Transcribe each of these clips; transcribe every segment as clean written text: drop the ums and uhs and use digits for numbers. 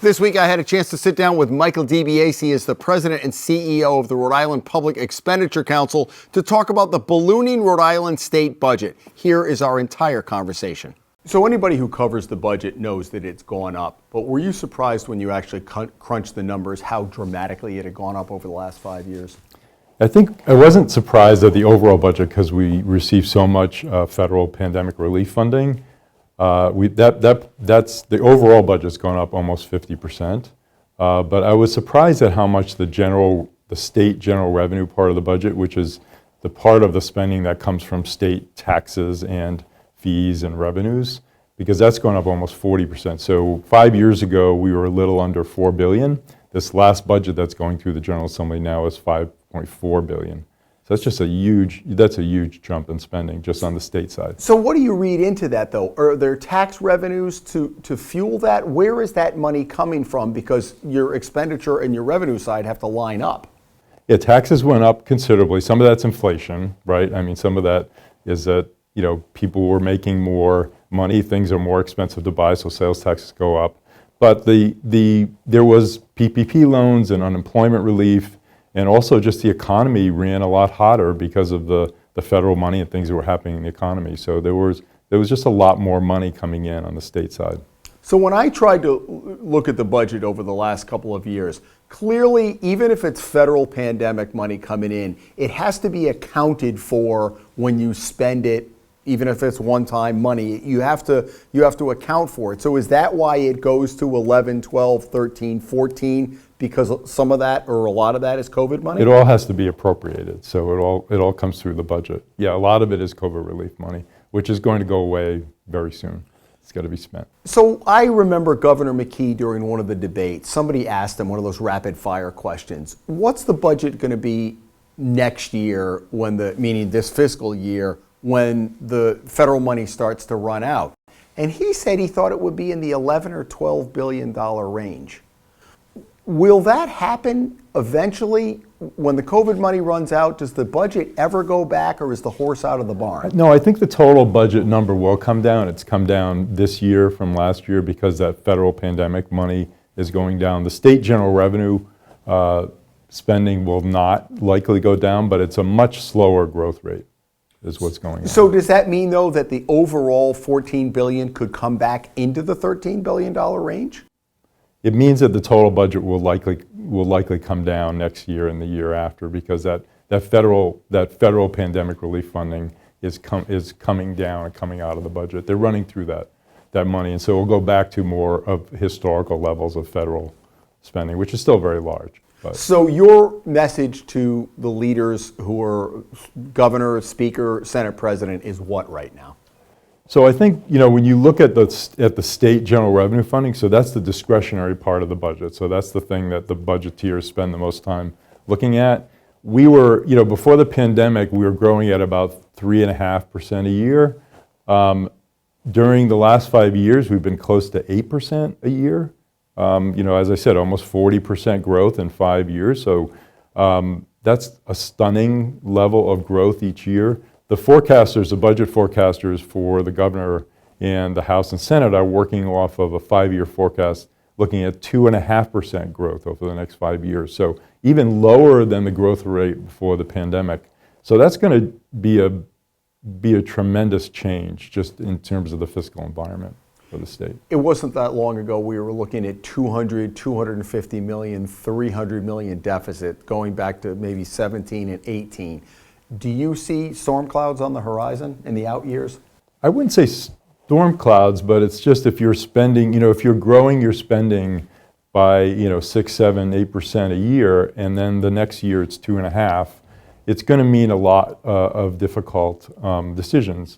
This week I had a chance to sit down with Michael DiBiase. He is the president and CEO of the Rhode Island Public Expenditure Council to talk about the ballooning Rhode Island state budget. Here is our entire conversation. So anybody who covers the budget knows that it's gone up, but were you surprised when you actually crunched the numbers how dramatically it had gone up over the last 5 years? I think I wasn't surprised at the overall budget because we received so much federal pandemic relief funding. That's the overall budget's gone up almost 50%. But I was surprised at how much the state general revenue part of the budget, which is the part of the spending that comes from state taxes and fees and revenues, because that's gone up almost 40%. So 5 years ago, we were a little under $4 billion. This last budget that's going through the General Assembly now is $5.4 billion. So that's just a huge jump in spending just on the state side. So what do you read into that, though? Are there tax revenues to fuel that? Where is that money coming from? Because your expenditure and your revenue side have to line up. Yeah, taxes went up considerably. Some of that's inflation, right? I mean, some of that is that, people were making more money, things are more expensive to buy, so sales taxes go up. But there was PPP loans and unemployment relief, and also just the economy ran a lot hotter because of the federal money and things that were happening in the economy. So there was just a lot more money coming in on the state side. So when I tried to look at the budget over the last couple of years, clearly, even if it's federal pandemic money coming in, it has to be accounted for when you spend it. Even if it's one-time money, you have to account for it. So is that why it goes to 11, 12, 13, 14? Because some of that or a lot of that is COVID money? It all has to be appropriated, so it all comes through the budget. Yeah, a lot of it is COVID relief money, which is going to go away very soon. It's got to be spent. So I remember Governor McKee during one of the debates, somebody asked him one of those rapid fire questions. What's the budget going to be next year meaning this fiscal year, when the federal money starts to run out? And he said he thought it would be in the $11 or $12 billion range. Will that happen eventually? When the COVID money runs out, does the budget ever go back, or is the horse out of the barn? No, I think the total budget number will come down. It's come down this year from last year because that federal pandemic money is going down. The state general revenue spending will not likely go down, but it's a much slower growth rate is what's going on. So does that mean, though, that the overall $14 billion could come back into the $13 billion range? It means that the total budget will likely come down next year and the year after, because that federal pandemic relief funding is coming down and coming out of the budget. They're running through that money, and so we'll go back to more of historical levels of federal spending, which is still very large. But. So your message to the leaders who are governor, speaker, Senate president is what right now? So I think, when you look at the state general revenue funding, so that's the discretionary part of the budget. So that's the thing that the budgeteers spend the most time looking at. We were, before the pandemic, we were growing at about 3.5% a year. During the last 5 years, we've been close to 8% a year. As I said, almost 40% growth in 5 years. So that's a stunning level of growth each year. The budget forecasters for the governor and the House and Senate are working off of a 5-year forecast looking at 2.5% growth over the next 5 years. So even lower than the growth rate before the pandemic. So that's going to be a tremendous change just in terms of the fiscal environment for the state. It wasn't that long ago we were looking at 250 million, 300 million deficit going back to maybe 17 and 18. Do you see storm clouds on the horizon in the out years? I wouldn't say storm clouds, but it's just if you're spending, if you're growing your spending by 6, 7, 8% a year, and then the next year it's 2.5%, it's going to mean a lot of difficult decisions.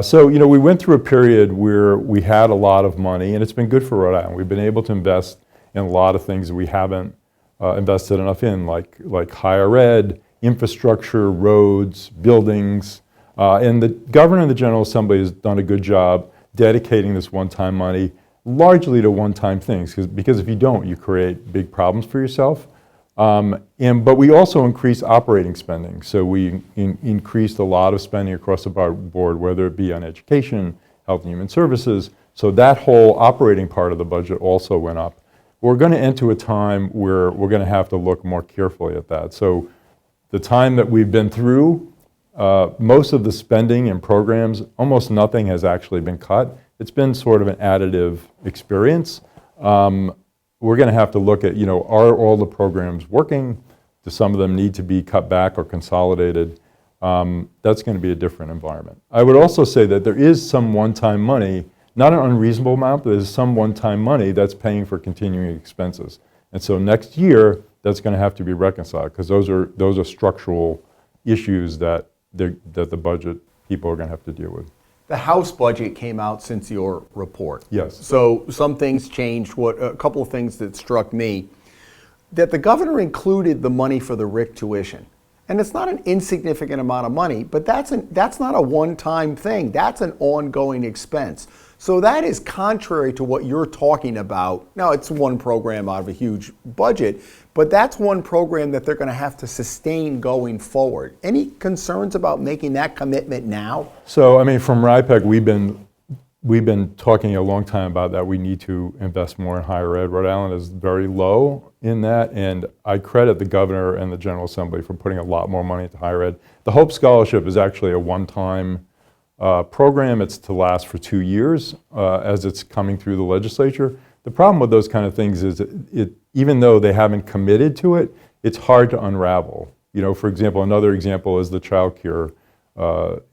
So we went through a period where we had a lot of money, and it's been good for Rhode Island. We've been able to invest in a lot of things that we haven't invested enough in, like higher ed, infrastructure, roads, buildings, and the governor and the General Assembly has done a good job dedicating this one-time money largely to one-time things, because if you don't, you create big problems for yourself. But we also increased operating spending. So we increased a lot of spending across the board, whether it be on education, health and human services. So that whole operating part of the budget also went up. we're going to enter a time where we're going to have to look more carefully at that. So the time that we've been through, most of the spending and programs, almost nothing has actually been cut. It's been sort of an additive experience. We're going to have to look at, are all the programs working? Do some of them need to be cut back or consolidated? That's going to be a different environment. I would also say that there is some one-time money, not an unreasonable amount, but there's some one-time money that's paying for continuing expenses. And so next year, that's going to have to be reconciled, because those are structural issues that the budget people are going to have to deal with. The House budget came out since your report. Yes. So some things changed. A couple of things that struck me, that the governor included the money for the RIC tuition. And it's not an insignificant amount of money, but that's not a one-time thing. That's an ongoing expense. So that is contrary to what you're talking about. Now, it's one program out of a huge budget, but that's one program that they're going to have to sustain going forward. Any concerns about making that commitment now? So, I mean, from RIPEC, we've been talking a long time about that we need to invest more in higher ed. Rhode Island is very low in that, and I credit the governor and the General Assembly for putting a lot more money into higher ed. The Hope Scholarship is actually a one-time program. It's to last for 2 years as it's coming through the legislature. The problem with those kind of things is even though they haven't committed to it, it's hard to unravel. For example, another example is the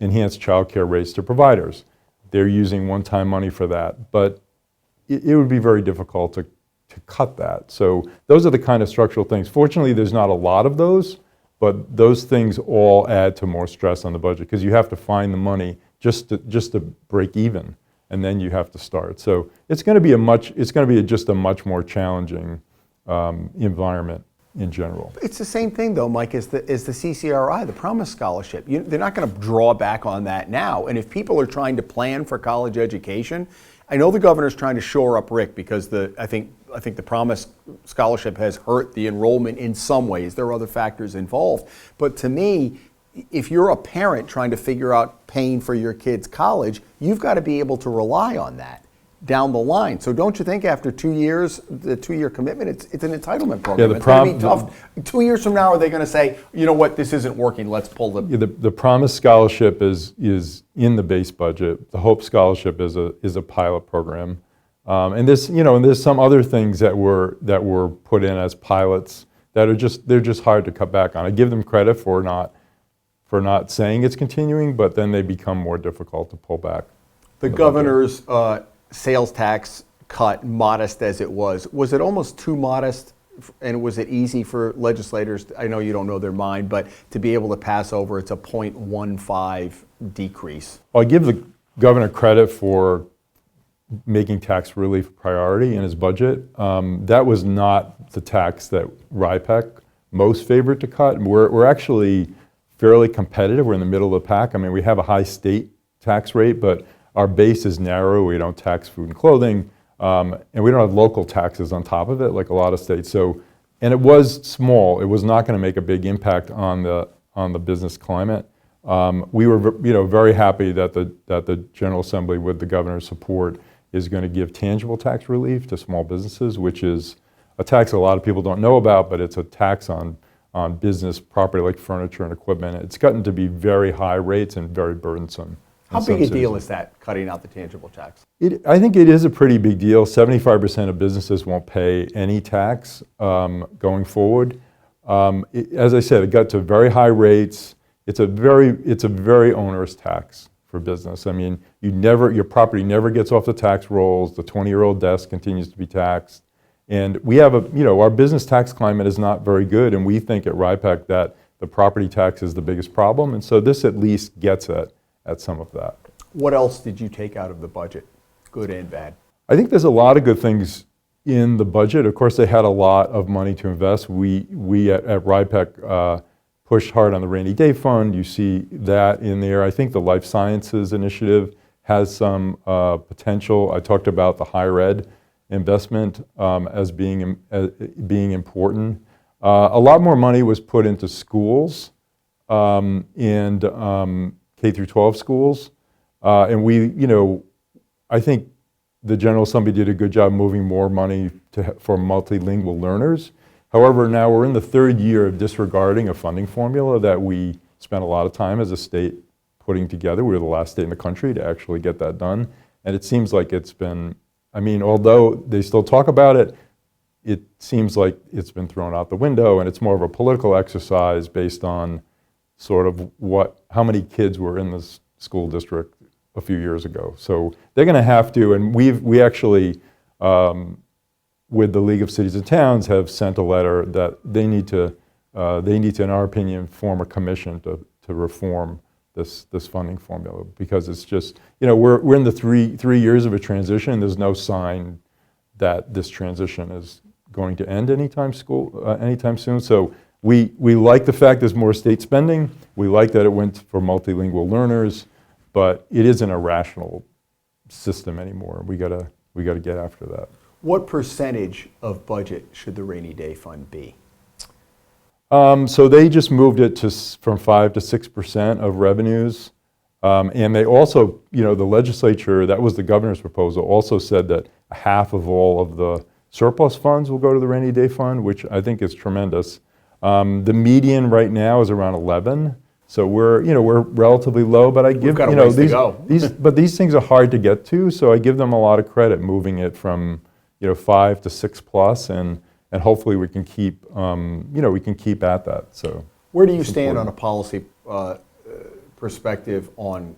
enhanced child care rates to providers. They're using one-time money for that, but it would be very difficult to cut that. So those are the kind of structural things. Fortunately, there's not a lot of those, but those things all add to more stress on the budget, because you have to find the money just to break even, and then you have to start. So it's going to be just a much more challenging environment in general. It's the same thing, though, Mike, as the CCRI, the Promise Scholarship. They're not going to draw back on that now. And if people are trying to plan for college education, I know the governor's trying to shore up RIC, because I think the Promise Scholarship has hurt the enrollment in some ways. There are other factors involved. But to me, if you're a parent trying to figure out paying for your kid's college, you've got to be able to rely on that down the line. So don't you think after 2 years, the 2-year commitment, it's an entitlement program? Yeah, it's going to be tough. 2 years from now, are they going to say, you know what, this isn't working, let's pull the Promise Scholarship is in the base budget. The Hope Scholarship is a pilot program. And there's some other things that were put in as pilots that they're just hard to cut back on. I give them credit for not saying it's continuing, but then they become more difficult to pull back. The governor's sales tax cut, modest as it was it almost too modest? And was it easy for legislators, I know you don't know their mind, but to be able to pass over it's a 0.15 decrease? Well, I give the governor credit for making tax relief a priority in his budget. That was not the tax that RIPEC most favored to cut. We're actually fairly competitive. We're in the middle of the pack. I mean, we have a high state tax rate, but our base is narrow. We don't tax food and clothing, and we don't have local taxes on top of it like a lot of states. So, and it was small. It was not going to make a big impact on the business climate. We were very happy that the General Assembly, with the governor's support, is going to give tangible tax relief to small businesses, which is a tax a lot of people don't know about, but it's a tax on business property like furniture and equipment. It's gotten to be very high rates and very burdensome. How big a deal is that, cutting out the tangible tax? I think it is a pretty big deal. 75% of businesses won't pay any tax going forward. As I said, it got to very high rates. It's a very onerous tax for business. I mean, your property never gets off the tax rolls. The 20-year-old desk continues to be taxed. And we have our business tax climate is not very good, and we think at RIPEC that the property tax is the biggest problem, and so this at least gets at some of that. What else did you take out of the budget, good and bad? I think there's a lot of good things in the budget. Of course, they had a lot of money to invest. We at RIPEC pushed hard on the rainy day fund. You see that in there. I think the life sciences initiative has some potential. I talked about the higher ed investment as being important. A lot more money was put into schools and K through 12 schools, and I think the General Assembly did a good job moving more money to for multilingual learners. However, now we're in the third year of disregarding a funding formula that we spent a lot of time as a state putting together. We were the last state in the country to actually get that done. And it seems like it's been, I mean, although they still talk about it, it seems like it's been thrown out the window, and it's more of a political exercise based on sort of how many kids were in this school district a few years ago. So they're going to have to, and we actually, with the League of Cities and Towns, have sent a letter that they need to, in our opinion, form a commission to reform this funding formula, because it's just, we're in the three years of a transition. There's no sign that this transition is going to end anytime soon. So we like the fact there's more state spending. We like that it went for multilingual learners, but it isn't a rational system anymore. We gotta get after that. What percentage of budget should the rainy day fund be? So they just moved it from 5 to 6% of revenues. And they also, the legislature, that was the governor's proposal, also said that half of all of the surplus funds will go to the rainy day fund, which I think is tremendous. The median right now is around 11. So we're relatively low, but I give, got a ways to go. But these things are hard to get to, so I give them a lot of credit moving it from, 5 to 6 plus, and hopefully we can keep, we can keep at that. So where do you stand on a policy perspective on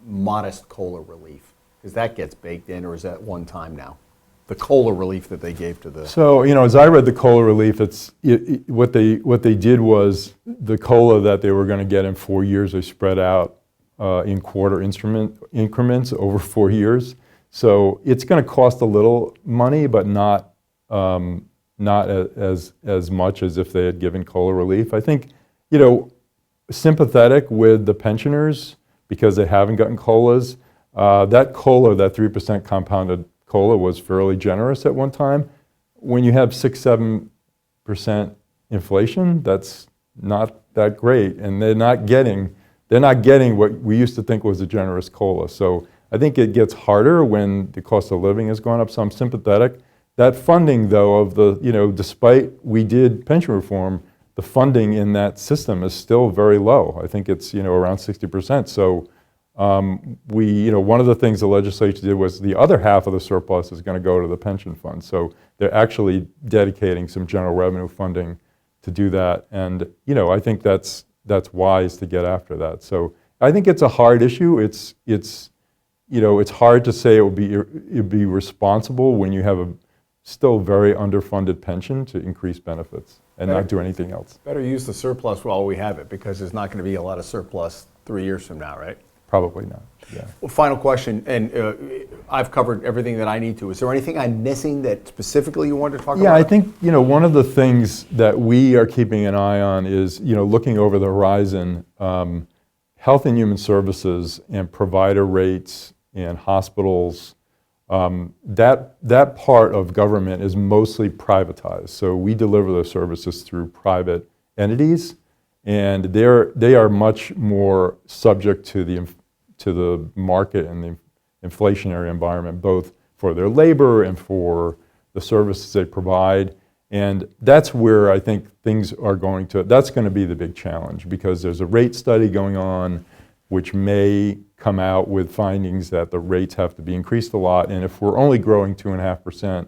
modest COLA relief? Because that gets baked in, or is that one time now? The COLA relief that they gave to the... So, as I read the COLA relief, what they did was the COLA that they were going to get in 4 years, they spread out in quarter increments over 4 years. So it's going to cost a little money, but not as much as if they had given COLA relief. I think, sympathetic with the pensioners because they haven't gotten COLAs. That COLA, that 3% compounded COLA, was fairly generous at one time. When you have 6-7% inflation, that's not that great, and they're not getting what we used to think was a generous COLA. So I think it gets harder when the cost of living has gone up. So I'm sympathetic. That funding, though, despite we did pension reform, the funding in that system is still very low. I think it's around 60%. So one of the things the legislature did was the other half of the surplus is going to go to the pension fund. So they're actually dedicating some general revenue funding to do that. And I think that's wise to get after that. So I think it's a hard issue. It's hard to say it'd be responsible when you have a still very underfunded pension to increase benefits and not do anything else. Better use the surplus while we have it, because there's not going to be a lot of surplus 3 years from now, right? Probably not, yeah. Well, final question, and I've covered everything that I need to. Is there anything I'm missing that specifically you wanted to talk about? Yeah, I think, one of the things that we are keeping an eye on is, looking over the horizon, Health and Human Services and provider rates and hospitals, that part of government is mostly privatized. So we deliver those services through private entities, and they are much more subject to the market and the inflationary environment, both for their labor and for the services they provide. And that's where I think things are that's going to be the big challenge, because there's a rate study going on which may come out with findings that the rates have to be increased a lot. And if we're only growing 2.5%,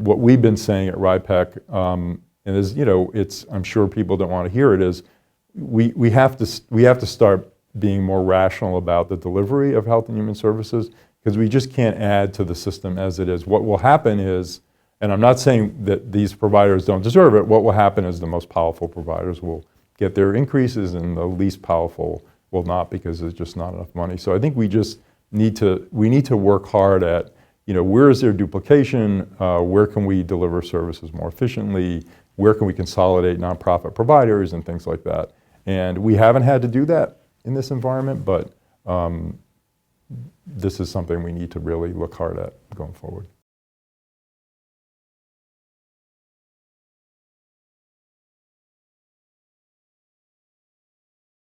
what we've been saying at RIPEC, and is, I'm sure people don't want to hear it, is we have to start being more rational about the delivery of health and human services, because we just can't add to the system as it is. What will happen is, and I'm not saying that these providers don't deserve it, what will happen is the most powerful providers will get their increases and the least powerful will not, because there's just not enough money. So I think we just need to work hard at, where is there duplication, where can we deliver services more efficiently, where can we consolidate nonprofit providers and things like that. And we haven't had to do that in this environment, but this is something we need to really look hard at going forward.